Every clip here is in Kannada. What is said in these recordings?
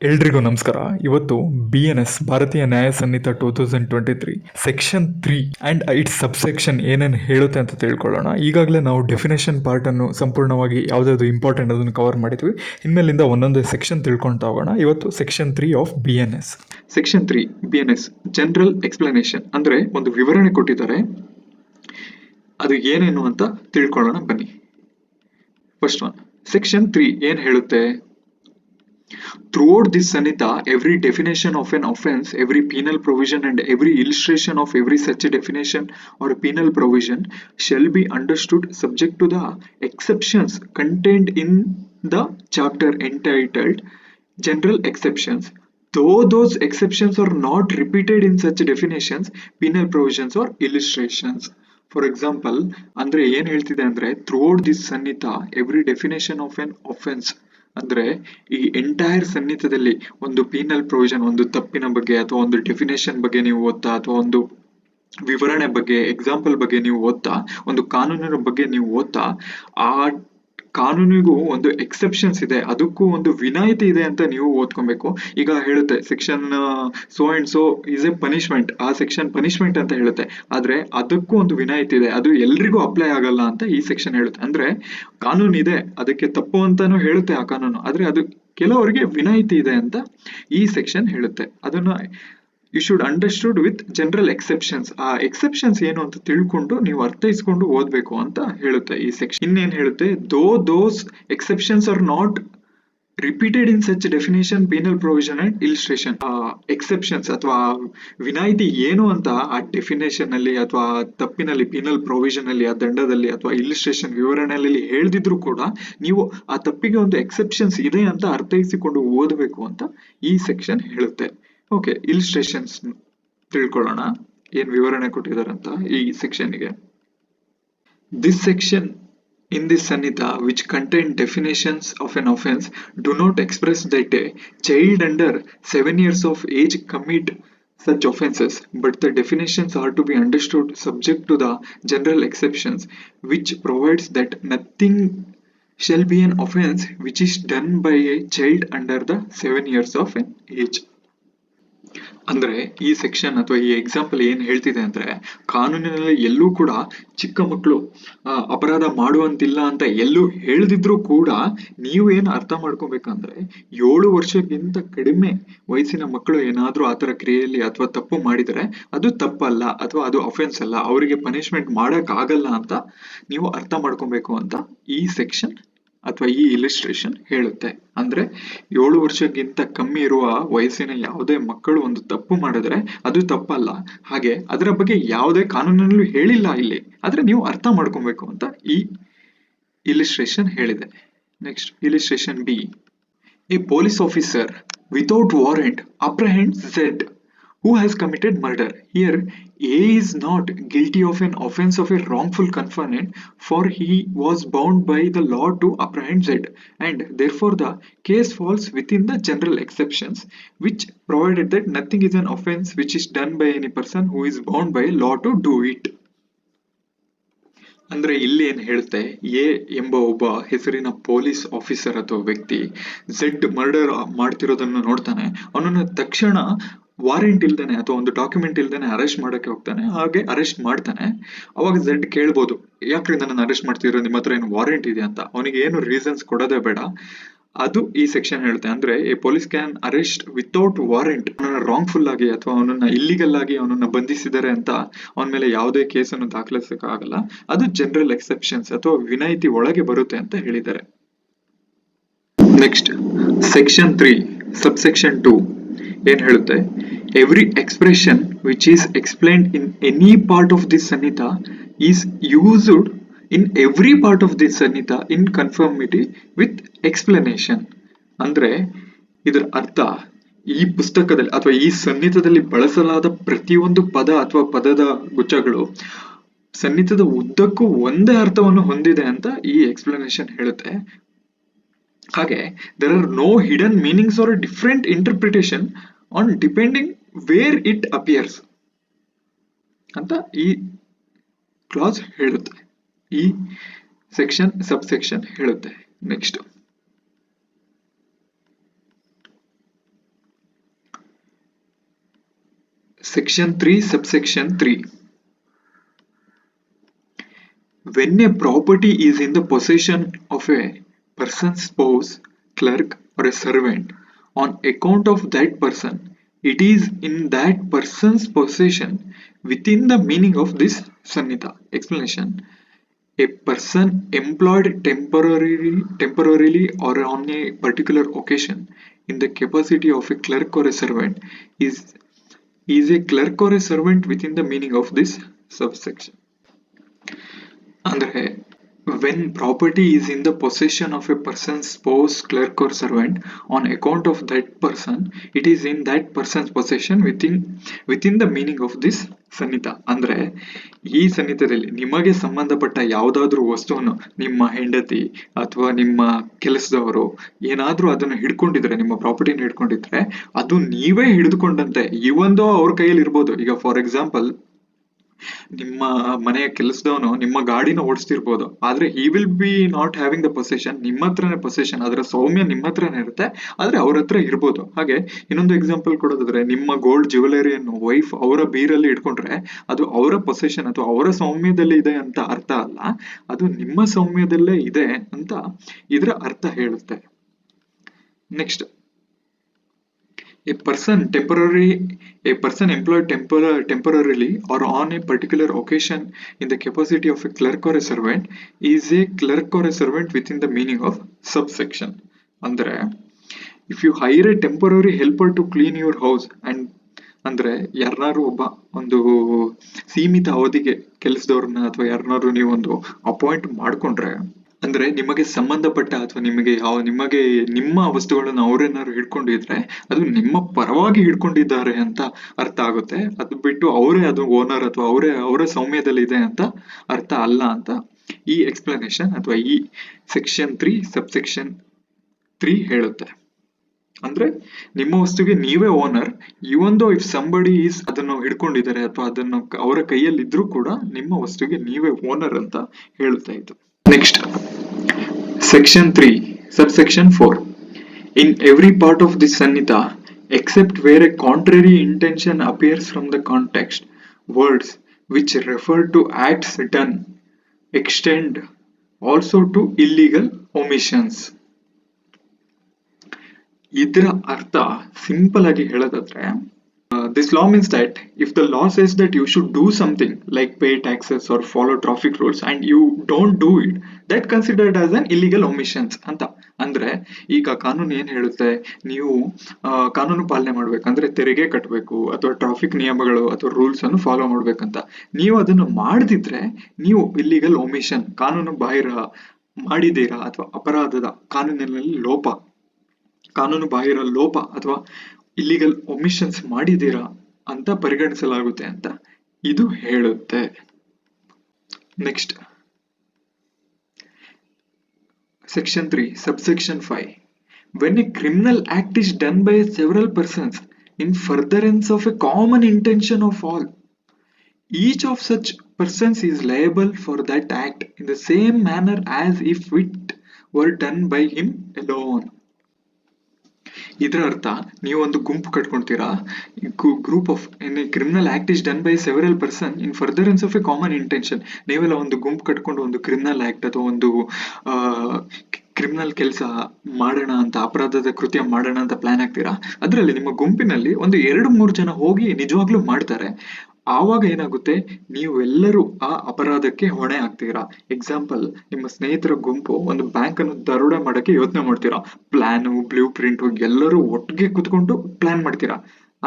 ಎಲ್ರಿಗೂ ನಮಸ್ಕಾರ. ಇವತ್ತು BNS ಭಾರತೀಯ ನ್ಯಾಯ ಸಂಹಿತ 2023 ಸೆಕ್ಷನ್ 3 ಅಂಡ್ ಇಟ್ಸ್ ಸಬ್ಸೆಕ್ಷನ್ ಏನೇನು ಹೇಳುತ್ತೆ ಅಂತ ತಿಳ್ಕೊಳ್ಳೋಣ. ಈಗಾಗಲೇ ನಾವು ಡೆಫಿನೇಷನ್ ಪಾರ್ಟನ್ನು ಸಂಪೂರ್ಣವಾಗಿ ಯಾವುದಾದ್ರು ಇಂಪಾರ್ಟೆಂಟ್ ಅದನ್ನು ಕವರ್ ಮಾಡಿದ್ವಿ. ಇನ್ಮೇಲಿಂದ ಒಂದೊಂದೇ ಸೆಕ್ಷನ್ ತಿಳ್ಕೊಳ್ತಾ ಹೋಗೋಣ. ಇವತ್ತು section 3 of BNS. Section 3 BNS general explanation ಅಂದರೆ ಒಂದು ವಿವರಣೆ ಕೊಟ್ಟಿದ್ದಾರೆ, ಅದು ಏನೇನು ಅಂತ ತಿಳ್ಕೊಳ್ಳೋಣ ಬನ್ನಿ. ಫಸ್ಟ್ ಒನ್, ಸೆಕ್ಷನ್ 3 ಏನ್ ಹೇಳುತ್ತೆ? Throughout this Sanhita, every definition of an offence, every penal provision and every illustration of every such definition or penal provision shall be understood subject to the exceptions contained in the chapter entitled General Exceptions, though those exceptions are not repeated in such definitions, penal provisions or illustrations. For example, ಅಂದ್ರೆ ಏನ್ ಹೇಳ್ತಿದೆ ಅಂದ್ರೆ throughout this Sanhita, every definition of an offence ಅಂದ್ರೆ ಈ ಎಂಟೈರ್ ಸನ್ನಿಹಿತದಲ್ಲಿ ಒಂದು ಪೀನಲ್ ಪ್ರೊವಿಷನ್, ಒಂದು ತಪ್ಪಿನ ಬಗ್ಗೆ ಅಥವಾ ಒಂದು ಡೆಫಿನೇಷನ್ ಬಗ್ಗೆ ನೀವು ಓದ್ತಾ, ಅಥವಾ ಒಂದು ವಿವರಣೆ ಬಗ್ಗೆ, ಎಕ್ಸಾಂಪಲ್ ಬಗ್ಗೆ ನೀವು ಓದ್ತಾ, ಒಂದು ಕಾನೂನಿನ ಬಗ್ಗೆ ನೀವು ಓದ್ತಾ, ಆ ಕಾನೂನಿಗೂ ಒಂದು ಎಕ್ಸೆಪ್ಷನ್ಸ್ ಇದೆ, ಅದಕ್ಕೂ ಒಂದು ವಿನಾಯಿತಿ ಇದೆ ಅಂತ ನೀವು ಓದ್ಕೊಬೇಕು. ಈಗ ಹೇಳುತ್ತೆ section so and so is A punishment, ಆ ಸೆಕ್ಷನ್ ಪನಿಷ್ಮೆಂಟ್ ಅಂತ ಹೇಳುತ್ತೆ, ಆದ್ರೆ ಅದಕ್ಕೂ ಒಂದು ವಿನಾಯಿತಿ ಇದೆ, ಅದು ಎಲ್ರಿಗೂ ಅಪ್ಲೈ ಆಗಲ್ಲ ಅಂತ ಈ ಸೆಕ್ಷನ್ ಹೇಳುತ್ತೆ. ಅಂದ್ರೆ ಕಾನೂನು ಇದೆ, ಅದಕ್ಕೆ ತಪ್ಪು ಅಂತಾನು ಹೇಳುತ್ತೆ ಆ ಕಾನೂನು, ಆದ್ರೆ ಅದು ಕೆಲವರಿಗೆ ವಿನಾಯಿತಿ ಇದೆ ಅಂತ ಈ ಸೆಕ್ಷನ್ ಹೇಳುತ್ತೆ. ಅದನ್ನ you should understood with general exceptions. ಆ ಎಕ್ಸೆಪ್ಷನ್ಸ್ ಏನು ಅಂತ ತಿಳ್ಕೊಂಡು ನೀವು ಅರ್ಥೈಸ್ಕೊಂಡು ಓದ್ಬೇಕು ಅಂತ ಹೇಳುತ್ತೆ ಈ ಸೆಕ್ಷನ್. ಇನ್ನೇನ್ ಹೇಳುತ್ತೆ? Those exceptions are not repeated in such definition, penal provision and illustration. Exceptions ಅಥವಾ ವಿನಾಯಿತಿ ಏನು ಅಂತ ಆ ಡೆಫಿನೇಷನ್ ಅಲ್ಲಿ ಅಥವಾ ತಪ್ಪಿನಲ್ಲಿ, ಪೀನಲ್ ಪ್ರೊವಿಷನ್ ಅಲ್ಲಿ, ಆ ದಂಡದಲ್ಲಿ ಅಥವಾ ಇಲಿಸ್ಟ್ರೇಷನ್ ವಿವರಣೆಯಲ್ಲಿ ಹೇಳ್ದಿದ್ರು ಕೂಡ ನೀವು ಆ ತಪ್ಪಿಗೆ ಒಂದು ಎಕ್ಸೆಪ್ಷನ್ಸ್ ಇದೆ ಅಂತ ಅರ್ಥೈಸಿಕೊಂಡು ಓದಬೇಕು ಅಂತ ಈ ಸೆಕ್ಷನ್ ಹೇಳುತ್ತೆ. ಓಕೆ, ಇಲಿಸ್ಟ್ರೇಷನ್ಸ್ ತಿಳ್ಕೊಳ್ಳೋಣ, ಏನ್ ವಿವರಣೆ ಕೊಟ್ಟಿದಾರಂತ ಈ ಸೆಕ್ಷನ್ಗೆ. This section in this Sanhita, which contain definitions of an offence, do not express that a child under 7 years of age commit such offences, but the definitions are to be understood subject to the general exceptions, which provides that nothing shall be an offence which is done by a child under the 7 years of an age. ಅಂದ್ರೆ ಈ ಸೆಕ್ಷನ್ ಅಥವಾ ಈ ಎಕ್ಸಾಂಪಲ್ ಏನ್ ಹೇಳ್ತಿದೆ ಅಂದ್ರೆ, ಕಾನೂನಿನಲ್ಲಿ ಎಲ್ಲೂ ಕೂಡ ಚಿಕ್ಕ ಮಕ್ಕಳು ಅಪರಾಧ ಮಾಡುವಂತಿಲ್ಲ ಅಂತ ಎಲ್ಲೂ ಹೇಳ್ದಿದ್ರು ಕೂಡ ನೀವು ಏನ್ ಅರ್ಥ ಮಾಡ್ಕೋಬೇಕಂದ್ರೆ, 7 ವರ್ಷಕ್ಕಿಂತ ಕಡಿಮೆ ವಯಸ್ಸಿನ ಮಕ್ಕಳು ಏನಾದ್ರೂ ಆತರ ಕ್ರಿಯೆಯಲ್ಲಿ ಅಥವಾ ತಪ್ಪು ಮಾಡಿದರೆ ಅದು ತಪ್ಪಲ್ಲ ಅಥವಾ ಅದು ಅಫೆನ್ಸ್ ಅಲ್ಲ, ಅವರಿಗೆ ಪನಿಷ್ಮೆಂಟ್ ಮಾಡಕ್ ಆಗಲ್ಲ ಅಂತ ನೀವು ಅರ್ಥ ಮಾಡ್ಕೋಬೇಕು ಅಂತ ಈ ಸೆಕ್ಷನ್ ಅಥವಾ ಈ ಇಲಿಸ್ಟ್ರೇಷನ್ ಹೇಳುತ್ತೆ. ಅಂದ್ರೆ 7 ವರ್ಷಕ್ಕಿಂತ ಕಮ್ಮಿ ಇರುವ ವಯಸ್ಸಿನ ಯಾವುದೇ ಮಕ್ಕಳು ಒಂದು ತಪ್ಪು ಮಾಡಿದ್ರೆ ಅದು ತಪ್ಪಲ್ಲ, ಹಾಗೆ ಅದರ ಬಗ್ಗೆ ಯಾವುದೇ ಕಾನೂನಲ್ಲೂ ಹೇಳಿಲ್ಲ ಇಲ್ಲಿ, ಆದ್ರೆ ನೀವು ಅರ್ಥ ಮಾಡ್ಕೊಬೇಕು ಅಂತ ಈ ಇಲಿಸ್ಟ್ರೇಷನ್ ಹೇಳಿದೆ. Next, illustration B. A police officer without warrant apprehends Z who has committed murder. Here, A is not guilty of an offence of a wrongful confinement, for he was bound by the law to apprehend Z, and therefore the case falls within the general exceptions, which provided that nothing is an offence which is done by any person who is bound by law to do it. ಅಂದ್ರೆ ಇಲ್ಲಿ ಏನ್ ಹೇಳುತ್ತೆ, ಎ ಎಂಬ ಒಬ್ಬ ಹೆಸರಿನ ಪೊಲೀಸ್ ಆಫೀಸರ್ ಅಥವಾ ವ್ಯಕ್ತಿ Z ಮರ್ಡರ್ ಮಾಡ್ತಿರೋದನ್ನು ನೋಡ್ತಾನೆ, ಅವನನ್ನ ತಕ್ಷಣ ವಾರೆಂಟ್ ಇಲ್ದೇನೆ ಅಥವಾ ಒಂದು ಡಾಕ್ಯುಮೆಂಟ್ ಇಲ್ದೇನೆ ಅರೆಸ್ಟ್ ಮಾಡಕ್ಕೆ ಹೋಗ್ತಾನೆ. ಹಾಗೆ ಅರೆಸ್ಟ್ ಮಾಡ್ತಾನೆ. ಅವಾಗ Z ಕೇಳ್ಬೋದು, ಯಾಕ್ರಿ ನನ್ನ ಅರೆಸ್ಟ್ ಮಾಡ್ತಿರೋ, ನಿಮ್ಮ ಹತ್ರ ಏನು ವಾರೆಂಟ್ ಇದೆ ಅಂತ. ಅವನಿಗೆ ಏನು ರೀಸನ್ಸ್ ಕೊಡೋದೇ ಬೇಡ, ಅದು ಈ ಸೆಕ್ಷನ್ ಹೇಳುತ್ತೆ. ಅಂದ್ರೆ A police can arrest without warrant, ಅವನನ್ನ ರಾಂಗ್ಫುಲ್ ಆಗಿ ಅಥವಾ ಅವನನ್ನ ಇಲ್ಲಿಗಲ್ ಆಗಿ ಅವನನ್ನ ಬಂಧಿಸಿದ್ದಾರೆ ಅಂತ ಅವನ ಮೇಲೆ ಯಾವುದೇ ಕೇಸನ್ನು ದಾಖಲಿಸಕ್ ಆಗಲ್ಲ, ಅದು ಜನರಲ್ ಎಕ್ಸೆಪ್ಷನ್ಸ್ ಅಥವಾ ವಿನಾಯಿತಿ ಒಳಗೆ ಬರುತ್ತೆ ಅಂತ ಹೇಳಿದ್ದಾರೆ. ನೆಕ್ಸ್ಟ್, ಸೆಕ್ಷನ್ 3 ಸಬ್ಸೆಕ್ಷನ್ 2 ಏನ್ ಹೇಳುತ್ತೆ? Every expression which is explained in any part of this Sanhita is used in every part of this Sanhita in conformity with explanation. ಅಂದ್ರೆ ಇದರ ಅರ್ಥ, ಈ ಪುಸ್ತಕದಲ್ಲಿ ಅಥವಾ ಈ ಸನ್ನಿಹಿತದಲ್ಲಿ ಬಳಸಲಾದ ಪ್ರತಿಯೊಂದು ಪದ ಅಥವಾ ಪದದ ಗುಚ್ಛಗಳು ಸನ್ನಿಹಿತದ ಉದ್ದಕ್ಕೂ ಒಂದೇ ಅರ್ಥವನ್ನು ಹೊಂದಿದೆ ಅಂತ ಈ ಎಕ್ಸ್ಪ್ಲನೇಷನ್ ಹೇಳುತ್ತೆ. ಹಾಗೆ there are no hidden meanings or a different interpretation on depending where it appears ಅಂತ ಈ ಕ್ಲಾಸ್ ಹೇಳುತ್ತೆ, ಈ ಸೆಕ್ಷನ್ ಸಬ್ ಸೆಕ್ಷನ್ ಹೇಳುತ್ತೆ. Next, Section 3, subsection 3. When a property is in the possession of a person, spouse, clerk, or a servant, on account of that person, it is in that person's possession within the meaning of this Sannita. Explanation. A person employed temporarily or on a particular occasion in the capacity of a clerk or a servant is a clerk or a servant within the meaning of this subsection. ಅಂದ್ರೆ when property is in the possession of a person's spouse, clerk or servant on account of that person, it is in that person's possession within the meaning of this ಸನ್ನಿತ. ಅಂದ್ರೆ ಈ ಸನ್ನಿತದಲ್ಲಿ ನಿಮಗೆ ಸಂಬಂಧಪಟ್ಟ ಯಾವುದಾದ್ರೂ ವಸ್ತುವನ್ನು ನಿಮ್ಮ ಹೆಂಡತಿ ಅಥವಾ ನಿಮ್ಮ ಕೆಲಸದವರು ಏನಾದ್ರೂ ಅದನ್ನು ಹಿಡ್ಕೊಂಡಿದ್ರೆ, ನಿಮ್ಮ ಪ್ರಾಪರ್ಟಿನ ಹಿಡ್ಕೊಂಡಿದ್ರೆ, ಅದು ನೀವೇ ಹಿಡಿದುಕೊಂಡಂತೆ ಇವಂದೋ ಅವ್ರ ಕೈಯಲ್ಲಿ ಇರ್ಬೋದು. ಈಗ ಫಾರ್ ಎಕ್ಸಾಂಪಲ್, ನಿಮ್ಮ ಮನೆಯ ಕೆಲಸದವನು ನಿಮ್ಮ ಗಾಡಿನ ಓಡಿಸ್ತಿರ್ಬೋದು, ಆದ್ರೆ he will be not having the possession, ನಿಮ್ಮ ಹತ್ರನೇ ಪೊಸೆಷನ್, ಅದರ ಸೌಮ್ಯ ನಿಮ್ಮ ಹತ್ರನೇ ಇರುತ್ತೆ, ಆದ್ರೆ ಅವ್ರ ಹತ್ರ ಇರ್ಬೋದು. ಹಾಗೆ ಇನ್ನೊಂದು ಎಕ್ಸಾಂಪಲ್ ಕೊಡೋದಾದ್ರೆ, ನಿಮ್ಮ ಗೋಲ್ಡ್ ಜ್ಯುವೆಲರಿಯನ್ನು ವೈಫ್ ಅವರ ಬೀರಲ್ಲಿ ಇಟ್ಕೊಂಡ್ರೆ ಅದು ಅವರ ಪೊಸೆಷನ್ ಅಥವಾ ಅವರ ಸೌಮ್ಯದಲ್ಲಿ ಇದೆ ಅಂತ ಅರ್ಥ ಅಲ್ಲ, ಅದು ನಿಮ್ಮ ಸೌಮ್ಯದಲ್ಲೇ ಇದೆ ಅಂತ ಇದರ ಅರ್ಥ ಹೇಳುತ್ತೆ. Next, a person employed temporarily or on a particular occasion in the capacity of a clerk or a servant is a clerk or a servant within the meaning of subsection. ಅಂದ್ರೆ if you hire a temporary helper to clean your house and ಅಂದ್ರೆ ಯಾರನ್ನಾರು ಒಂದು ಸೀಮಿತ ಅವಧಿಗೆ ಕೆಲಸದವ್ರನ್ನ ಅಥವಾ ಯಾರನ್ನಾರು ನೀವು ಒಂದು ಅಪಾಯಿಂಟ್ ಮಾಡ್ಕೊಂಡ್ರೆ, ಅಂದ್ರೆ ನಿಮಗೆ ಸಂಬಂಧಪಟ್ಟ ಅಥವಾ ನಿಮಗೆ ನಿಮ್ಮ ವಸ್ತುಗಳನ್ನು ಅವರೇನಾದ್ರು ಹಿಡ್ಕೊಂಡಿದ್ರೆ ಅದು ನಿಮ್ಮ ಪರವಾಗಿ ಹಿಡ್ಕೊಂಡಿದ್ದಾರೆ ಅಂತ ಅರ್ಥ ಆಗುತ್ತೆ. ಅದು ಬಿಟ್ಟು ಅವರೇ ಅದು ಓನರ್ ಅಥವಾ ಅವರ ಸೌಮ್ಯದಲ್ಲಿ ಇದೆ ಅಂತ ಅರ್ಥ ಅಲ್ಲ ಅಂತ ಈ ಎಕ್ಸ್ಪ್ಲನೇಷನ್ ಅಥವಾ ಈ ಸೆಕ್ಷನ್ 3 ಸಬ್ಸೆಕ್ಷನ್ 3 ಹೇಳುತ್ತೆ. ಅಂದ್ರೆ ನಿಮ್ಮ ವಸ್ತುಗೆ ನೀವೇ ಓನರ್, ಇವೊಂದು ಇಫ್ ಸಂಬಡಿ ಈಸ್ ಅದನ್ನು ಹಿಡ್ಕೊಂಡಿದ್ದಾರೆ ಅಥವಾ ಅದನ್ನು ಅವರ ಕೈಯಲ್ಲಿ ಇದ್ರೂ ಕೂಡ ನಿಮ್ಮ ವಸ್ತುಗೆ ನೀವೇ ಓನರ್ ಅಂತ ಹೇಳುತ್ತಾ ಇತ್ತು. Next, Section 3, subsection 4. In every part of this Sannita, except where a contrary intention appears from the context, words which refer to acts done extend also to illegal omissions. ಇದರ ಅರ್ಥ ಸಿಂಪಲ್ ಆಗಿ ಹೇಳೋದಾದ್ರೆ, this law means that if the law says that you should do something like pay taxes or follow traffic rules and you don't do it, that considered as an illegal omissions ಅಂತ. ಅಂದ್ರೆ ಈಗ ಕಾನೂನು ಏನ್ ಹೇಳುತ್ತೆ, ನೀವು ಕಾನೂನು ಪಾಲನೆ ಮಾಡ್ಬೇಕಂದ್ರೆ ತೆರಿಗೆ ಕಟ್ಟಬೇಕು ಅಥವಾ ಟ್ರಾಫಿಕ್ ನಿಯಮಗಳು ಅಥವಾ ರೂಲ್ಸ್ ಅನ್ನು ಫಾಲೋ ಮಾಡ್ಬೇಕಂತ. ನೀವು ಅದನ್ನು ಮಾಡದಿದ್ರೆ ನೀವು ಇಲ್ಲಿಗಲ್ ಒಮಿಷನ್, ಕಾನೂನು ಬಾಹಿರ ಮಾಡಿದ್ದೀರಾ ಅಥವಾ ಅಪರಾಧದ ಕಾನೂನಿನಲ್ಲಿ ಕಾನೂನು ಬಾಹಿರ ಲೋಪ ಅಥವಾ ಇಲ್ಲಿಗಲ್ ಒಮಿಷನ್ಸ್ ಮಾಡಿದ್ದೀರಾ ಅಂತ ಪರಿಗಣಿಸಲಾಗುತ್ತೆ ಅಂತ ಇದು ಹೇಳುತ್ತೆ. Next, Section 3, subsection 5. When a criminal act is done by several persons in furtherance of a common intention of all, each of such persons is liable for that act in the same manner as if it were done by him alone. ಇದರ ಅರ್ಥ, ನೀವು ಒಂದು ಗುಂಪು ಕಟ್ಕೊಂತೀರಾ, group of criminal act is done by several person in furtherance of a common intention. ನೀವೆಲ್ಲ ಒಂದು ಗುಂಪು ಕಟ್ಕೊಂಡು ಒಂದು ಕ್ರಿಮಿನಲ್ ಆಕ್ಟ್ ಅಥವಾ ಒಂದು ಕ್ರಿಮಿನಲ್ ಕೆಲಸ ಮಾಡೋಣ ಅಂತ, ಅಪರಾಧದ ಕೃತ್ಯ ಮಾಡೋಣ ಅಂತ ಪ್ಲಾನ್ ಆಗ್ತೀರಾ. ಅದರಲ್ಲಿ ನಿಮ್ಮ ಗುಂಪಿನಲ್ಲಿ ಒಂದು 2-3 ಜನ ಹೋಗಿ ನಿಜವಾಗ್ಲೂ ಮಾಡ್ತಾರೆ. ಆವಾಗ ಏನಾಗುತ್ತೆ, ನೀವೆಲ್ಲರೂ ಆ ಅಪರಾಧಕ್ಕೆ ಹೊಣೆ ಆಗ್ತೀರಾ. ಎಕ್ಸಾಂಪಲ್, ನಿಮ್ಮ ಸ್ನೇಹಿತರ ಗುಂಪು ಒಂದು ಬ್ಯಾಂಕ್ ಅನ್ನು ದರೋಡೆ ಮಾಡಕ್ಕೆ ಯೋಚನೆ ಮಾಡ್ತೀರಾ. ಪ್ಲಾನು, ಬ್ಲೂ ಪ್ರಿಂಟ್ ಎಲ್ಲರೂ ಒಟ್ಟಿಗೆ ಕುತ್ಕೊಂಡು ಪ್ಲಾನ್ ಮಾಡ್ತೀರಾ.